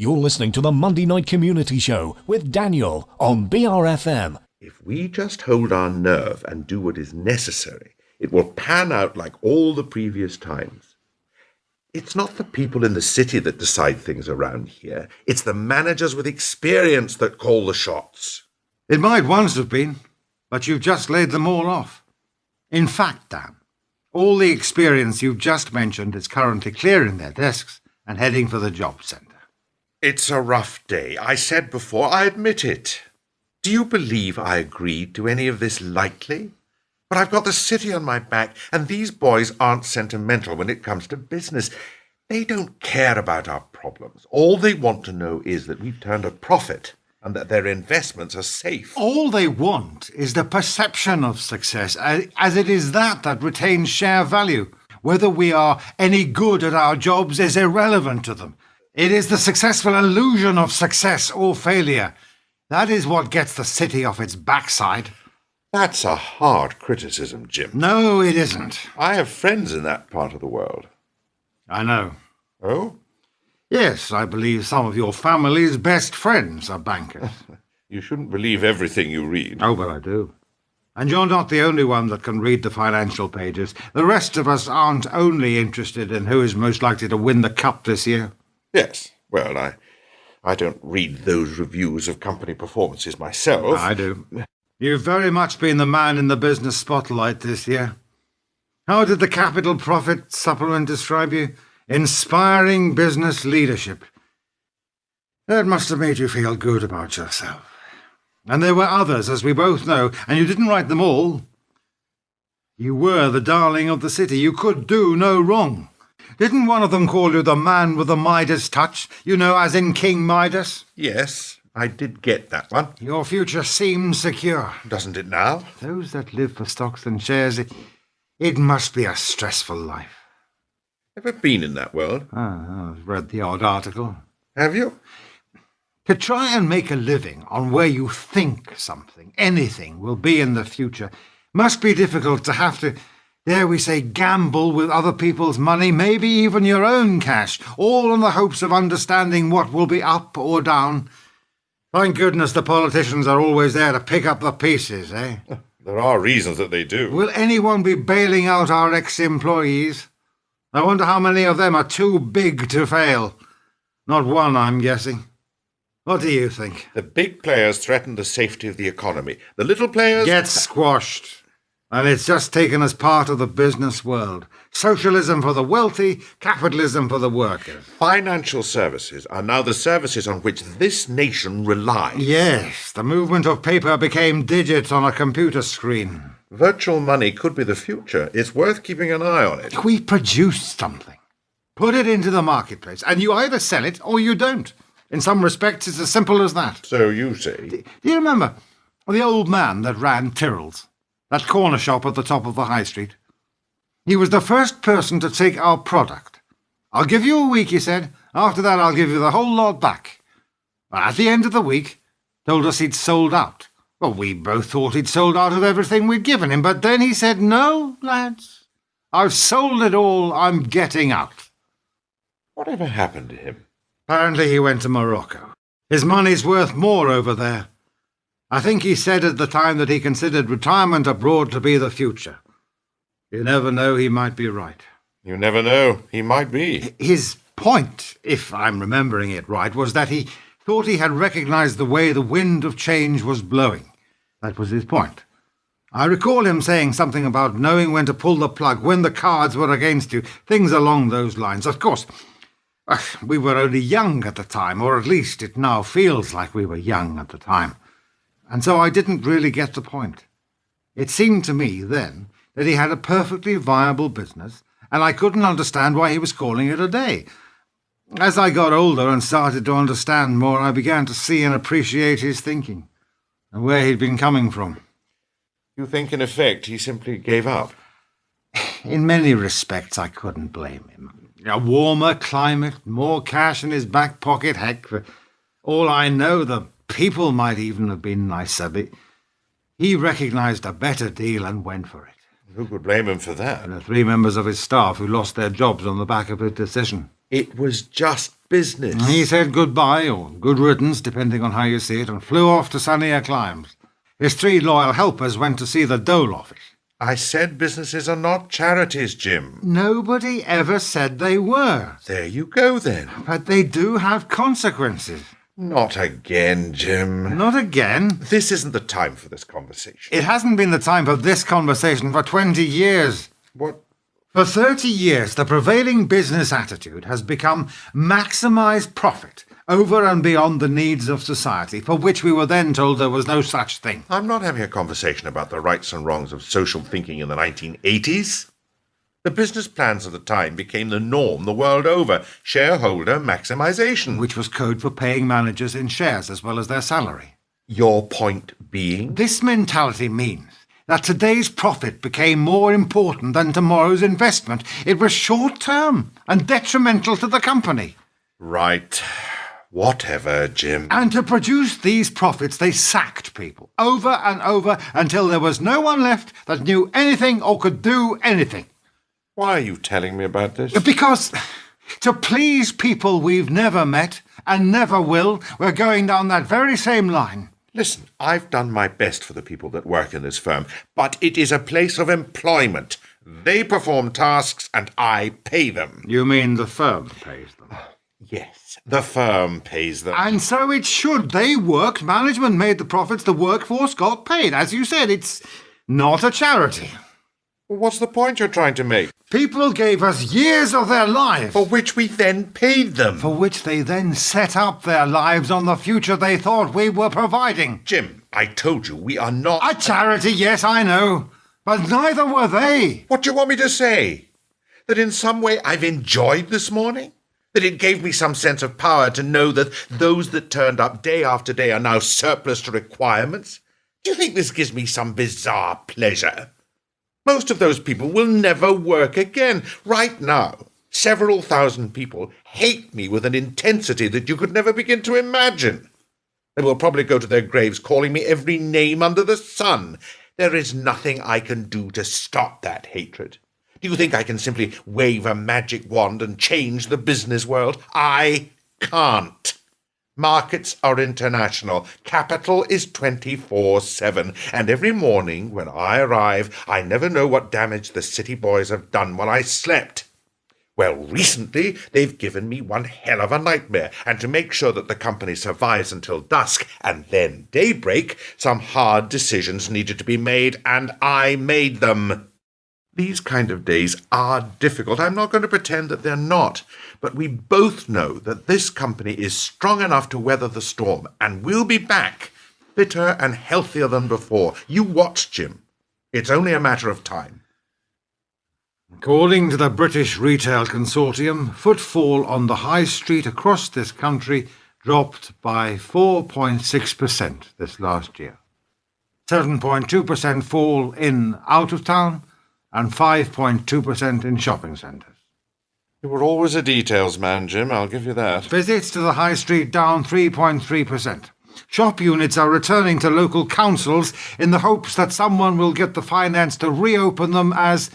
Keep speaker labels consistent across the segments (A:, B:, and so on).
A: You're listening to the Monday Night Community Show with Daniel on BRFM.
B: If we just hold our nerve and do what is necessary, it will pan out like all the previous times. It's not the people in the city that decide things around here. It's the managers with experience that call the shots.
C: It might once have been, but you've just laid them all off. In fact, Dan, all the experience you've just mentioned is currently clearing their desks and heading for the job centre.
B: It's a rough day. I said before, I admit it. Do you believe I agreed to any of this lightly? But I've got the city on my back, and these boys aren't sentimental when it comes to business. They don't care about our problems. All they want to know is that we've turned a profit and that their investments are safe.
C: All they want is the perception of success, as it is that retains share value. Whether we are any good at our jobs is irrelevant to them. It is the successful illusion of success or failure. That is what gets the city off its backside.
B: That's a hard criticism, Jim.
C: No, it isn't.
B: I have friends in that part of the world.
C: I know.
B: Oh?
C: Yes, I believe some of your family's best friends are bankers.
B: You shouldn't believe everything you read.
C: Oh, but I do. And you're not the only one that can read the financial pages. The rest of us aren't only interested in who is most likely to win the cup this year.
B: Yes, well, I don't read those reviews of company performances myself.
C: I do. You've very much been the man in the business spotlight this year. How did the Capital Profit Supplement describe you? Inspiring business leadership. That must have made you feel good about yourself. And there were others, as we both know, and you didn't write them all. You were the darling of the city. You could do no wrong. Didn't one of them call you the man with the Midas touch? You know, as in King Midas?
B: Yes, I did get that one.
C: Your future seems secure.
B: Doesn't it now?
C: Those that live for stocks and shares, it must be a stressful life.
B: Ever been in that world?
C: I've read the odd article.
B: Have you?
C: To try and make a living on where you think something, anything, will be in the future, must be difficult to have to, dare we say, gamble with other people's money, maybe even your own cash, all in the hopes of understanding what will be up or down. Thank goodness the politicians are always there to pick up the pieces, eh?
B: There are reasons that they do.
C: Will anyone be bailing out our ex-employees? I wonder how many of them are too big to fail. Not one, I'm guessing. What do you think?
B: The big players threaten the safety of the economy. The little players
C: get squashed. And it's just taken as part of the business world. Socialism for the wealthy, capitalism for the workers.
B: Financial services are now the services on which this nation relies.
C: Yes, the movement of paper became digits on a computer screen.
B: Virtual money could be the future. It's worth keeping an eye on it.
C: We produce something. Put it into the marketplace, and you either sell it or you don't. In some respects, it's as simple as that.
B: So you say.
C: Do you remember the old man that ran Tyrrell's? That corner shop at the top of the high street? He was the first person to take our product. I'll give you a week, he said. After that, I'll give you the whole lot back. But at the end of the week, told us he'd sold out. Well, we both thought he'd sold out of everything we'd given him, but then he said, "No, lads, I've sold it all. I'm getting out."
B: Whatever happened to him?
C: Apparently he went to Morocco. His money's worth more over there. I think he said at the time that he considered retirement abroad to be the future. You never know, he might be right.
B: You never know, he might be.
C: His point, if I'm remembering it right, was that he thought he had recognized the way the wind of change was blowing. That was his point. I recall him saying something about knowing when to pull the plug, when the cards were against you, things along those lines. Of course, we were only young at the time, or at least it now feels like we were young at the time. And so I didn't really get the point. It seemed to me then that he had a perfectly viable business, and I couldn't understand why he was calling it a day. As I got older and started to understand more, I began to see and appreciate his thinking, and where he'd been coming from.
B: You think, in effect, he simply gave up?
C: In many respects, I couldn't blame him. A warmer climate, more cash in his back pocket, heck, for all I know, the people might even have been nicer, but he recognised a better deal and went for it.
B: Who could blame him for that?
C: And the 3 members of his staff who lost their jobs on the back of his decision.
B: It was just business.
C: He said goodbye, or good riddance, depending on how you see it, and flew off to sunnier climes. His 3 loyal helpers went to see the dole office.
B: I said businesses are not charities, Jim.
C: Nobody ever said they were.
B: There you go, then.
C: But they do have consequences.
B: Not again, Jim.
C: Not again.
B: This isn't the time for this conversation.
C: It hasn't been the time for this conversation for 20 years.
B: What?
C: For 30 years, the prevailing business attitude has become maximize profit over and beyond the needs of society, for which we were then told there was no such thing.
B: I'm not having a conversation about the rights and wrongs of social thinking in the 1980s. The business plans of the time became the norm the world over. Shareholder maximization.
C: Which was code for paying managers in shares as well as their salary.
B: Your point being?
C: This mentality means that today's profit became more important than tomorrow's investment. It was short-term and detrimental to the company.
B: Right. Whatever, Jim.
C: And to produce these profits, they sacked people over and over until there was no one left that knew anything or could do anything.
B: Why are you telling me about this?
C: Because to please people we've never met and never will, we're going down that very same line.
B: Listen, I've done my best for the people that work in this firm, but it is a place of employment. They perform tasks and I pay them.
C: You mean the firm pays them?
B: Yes, the firm pays them.
C: And so it should. They worked, management made the profits, the workforce got paid. As you said, it's not a charity.
B: What's the point you're trying to make?
C: People gave us years of their lives.
B: For which we then paid them.
C: For which they then set up their lives on the future they thought we were providing.
B: Jim, I told you we are not...
C: A charity, yes, I know. But neither were they.
B: What do you want me to say? That in some way I've enjoyed this morning? That it gave me some sense of power to know that those that turned up day after day are now surplus to requirements? Do you think this gives me some bizarre pleasure? Most of those people will never work again. Right now, several thousand people hate me with an intensity that you could never begin to imagine. They will probably go to their graves calling me every name under the sun. There is nothing I can do to stop that hatred. Do you think I can simply wave a magic wand and change the business world? I can't. Markets are international. Capital is 24/7. And every morning when I arrive, I never know what damage the city boys have done while I slept. Well, recently, they've given me one hell of a nightmare, and to make sure that the company survives until dusk and then daybreak, some hard decisions needed to be made, and I made them. These kind of days are difficult. I'm not going to pretend that they're not. But we both know that this company is strong enough to weather the storm, and we'll be back, fitter and healthier than before. You watch, Jim. It's only a matter of time.
C: According to the British Retail Consortium, footfall on the high street across this country dropped by 4.6% this last year. 7.2% fall in out of town, and 5.2% in shopping centres.
B: You were always a details man, Jim, I'll give you that.
C: Visits to the high street down 3.3%. Shop units are returning to local councils in the hopes that someone will get the finance to reopen them as,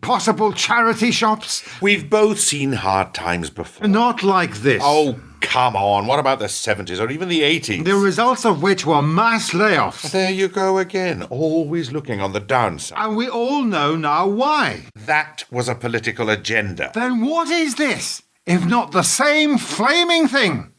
C: possible charity shops?
B: We've both seen hard times before.
C: Not like this.
B: Oh, come on. What about the 70s or even the 80s?
C: The results of which were mass layoffs.
B: There you go again, always looking on the downside.
C: And we all know now why.
B: That was a political agenda.
C: Then what is this, if not the same flaming thing?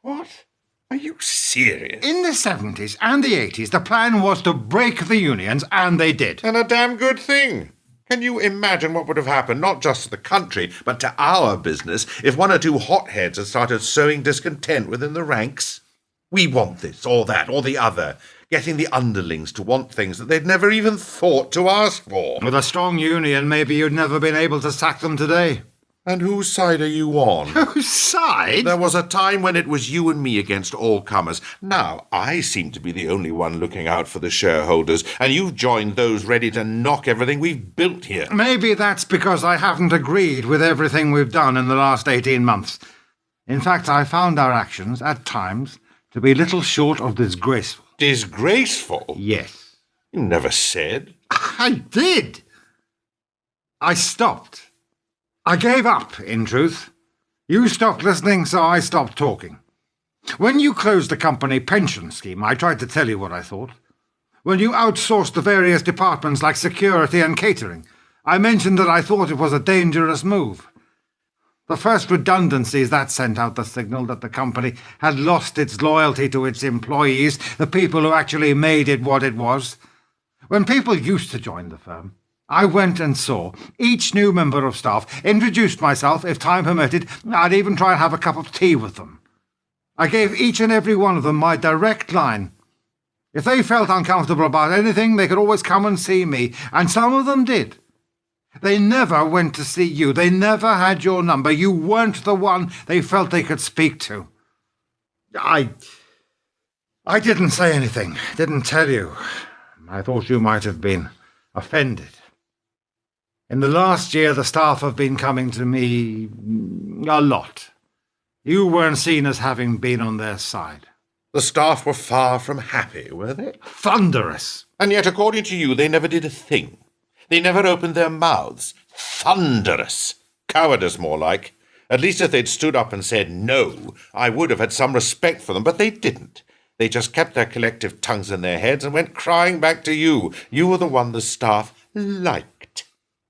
B: What? Are you serious?
C: In the 70s and the 80s, the plan was to break the unions, and they did.
B: And a damn good thing. Can you imagine what would have happened, not just to the country, but to our business, if one or two hotheads had started sowing discontent within the ranks? We want this, or that, or the other, getting the underlings to want things that they'd never even thought to ask for.
C: With a strong union, maybe you'd never been able to sack them today.
B: And whose side are you on?
C: Whose side?
B: There was a time when it was you and me against all comers. Now, I seem to be the only one looking out for the shareholders, and you've joined those ready to knock everything we've built here.
C: Maybe that's because I haven't agreed with everything we've done in the last 18 months. In fact, I found our actions, at times, to be little short of disgraceful.
B: Disgraceful?
C: Yes.
B: You never said.
C: I did. I stopped. I gave up, in truth. You stopped listening, so I stopped talking. When you closed the company pension scheme, I tried to tell you what I thought. When you outsourced the various departments like security and catering, I mentioned that I thought it was a dangerous move. The first redundancies, that sent out the signal that the company had lost its loyalty to its employees, the people who actually made it what it was. When people used to join the firm, I went and saw each new member of staff, introduced myself, if time permitted. I'd even try and have a cup of tea with them. I gave each and every one of them my direct line. If they felt uncomfortable about anything, they could always come and see me, and some of them did. They never went to see you. They never had your number. You weren't the one they felt they could speak to. I didn't say anything, didn't tell you. I thought you might have been offended. In the last year, the staff have been coming to me a lot. You weren't seen as having been on their side.
B: The staff were far from happy, were they?
C: Thunderous.
B: And yet, according to you, they never did a thing. They never opened their mouths. Thunderous. Cowardice, more like. At least if they'd stood up and said no, I would have had some respect for them, but they didn't. They just kept their collective tongues in their heads and went crying back to you. You were the one the staff liked.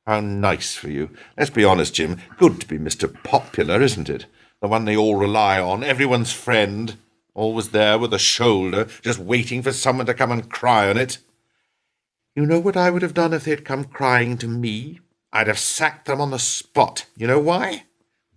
B: How nice for you. Let's be honest, Jim. Good to be Mr. Popular, isn't it? The one they all rely on, everyone's friend. Always there with a shoulder, just waiting for someone to come and cry on it. You know what I would have done if they'd come crying to me? I'd have sacked them on the spot. You know why?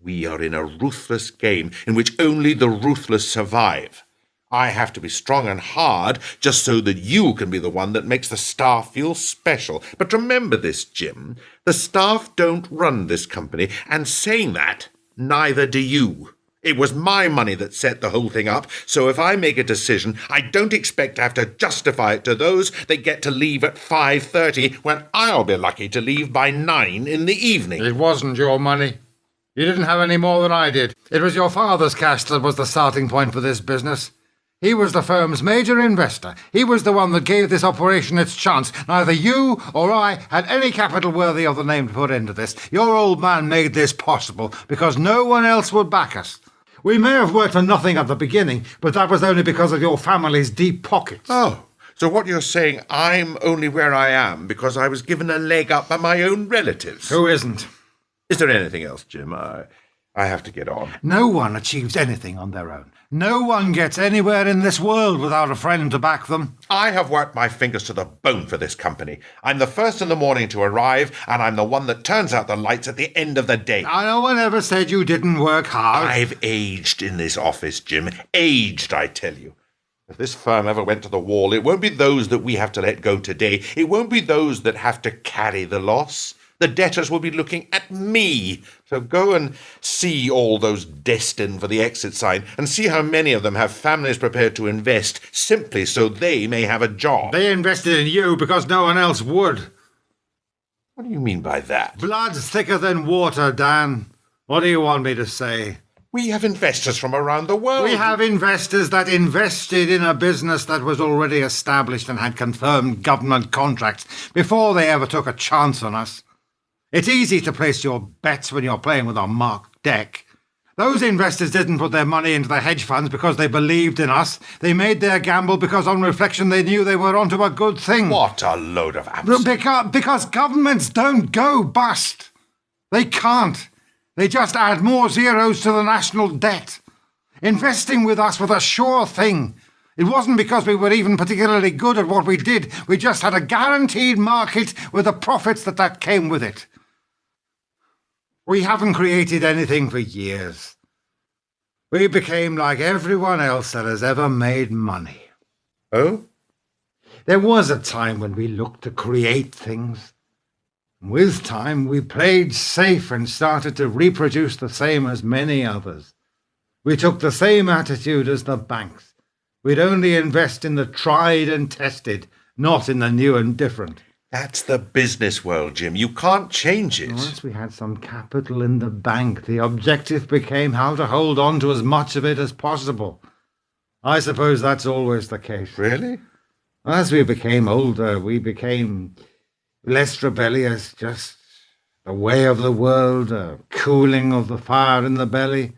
B: We are in a ruthless game in which only the ruthless survive. I have to be strong and hard just so that you can be the one that makes the staff feel special. But remember this, Jim. The staff don't run this company, and saying that, neither do you. It was my money that set the whole thing up, so if I make a decision, I don't expect to have to justify it to those that get to leave at 5:30 when I'll be lucky to leave by 9 in the evening.
C: It wasn't your money. You didn't have any more than I did. It was your father's cash that was the starting point for this business. He was the firm's major investor. He was the one that gave this operation its chance. Neither you or I had any capital worthy of the name to put into this. Your old man made this possible because no one else would back us. We may have worked for nothing at the beginning, but that was only because of your family's deep pockets.
B: Oh, so what you're saying, I'm only where I am because I was given a leg up by my own relatives?
C: Who isn't?
B: Is there anything else, Jim? I have to get on.
C: No one achieves anything on their own. No one gets anywhere in this world without a friend to back them.
B: I have worked my fingers to the bone for this company. I'm the first in the morning to arrive, and I'm the one that turns out the lights at the end of the day.
C: No one ever said you didn't work hard.
B: I've aged in this office, Jim. Aged, I tell you. If this firm ever went to the wall, it won't be those that we have to let go today. It won't be those that have to carry the loss. The debtors will be looking at me. So go and see all those destined for the exit sign and see how many of them have families prepared to invest simply so they may have a job.
C: They invested in you because no one else would.
B: What do you mean by that?
C: Blood's thicker than water, Dan. What do you want me to say?
B: We have investors from around the world.
C: We have investors that invested in a business that was already established and had confirmed government contracts before they ever took a chance on us. It's easy to place your bets when you're playing with a marked deck. Those investors didn't put their money into the hedge funds because they believed in us. They made their gamble because on reflection they knew they were onto a good thing.
B: What a load of absence.
C: Because governments don't go bust. They can't. They just add more zeros to the national debt. Investing with us was a sure thing. It wasn't because we were even particularly good at what we did. We just had a guaranteed market with the profits that came with it. We haven't created anything for years. We became like everyone else that has ever made money.
B: Oh?
C: There was a time when we looked to create things. With time, we played safe and started to reproduce the same as many others. We took the same attitude as the banks. We'd only invest in the tried and tested, not in the new and different.
B: That's the business world, Jim. You can't change it.
C: Once we had some capital in the bank, the objective became how to hold on to as much of it as possible. I suppose that's always the case.
B: Really?
C: As we became older, we became less rebellious, just The way of the world, a cooling of the fire in the belly.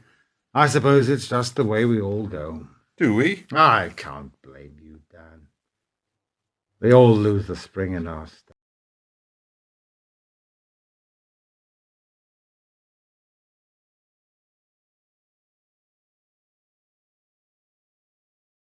C: I suppose it's just the way we all go.
B: Do we?
C: I can't blame you, Dan. We all lose the spring in our step.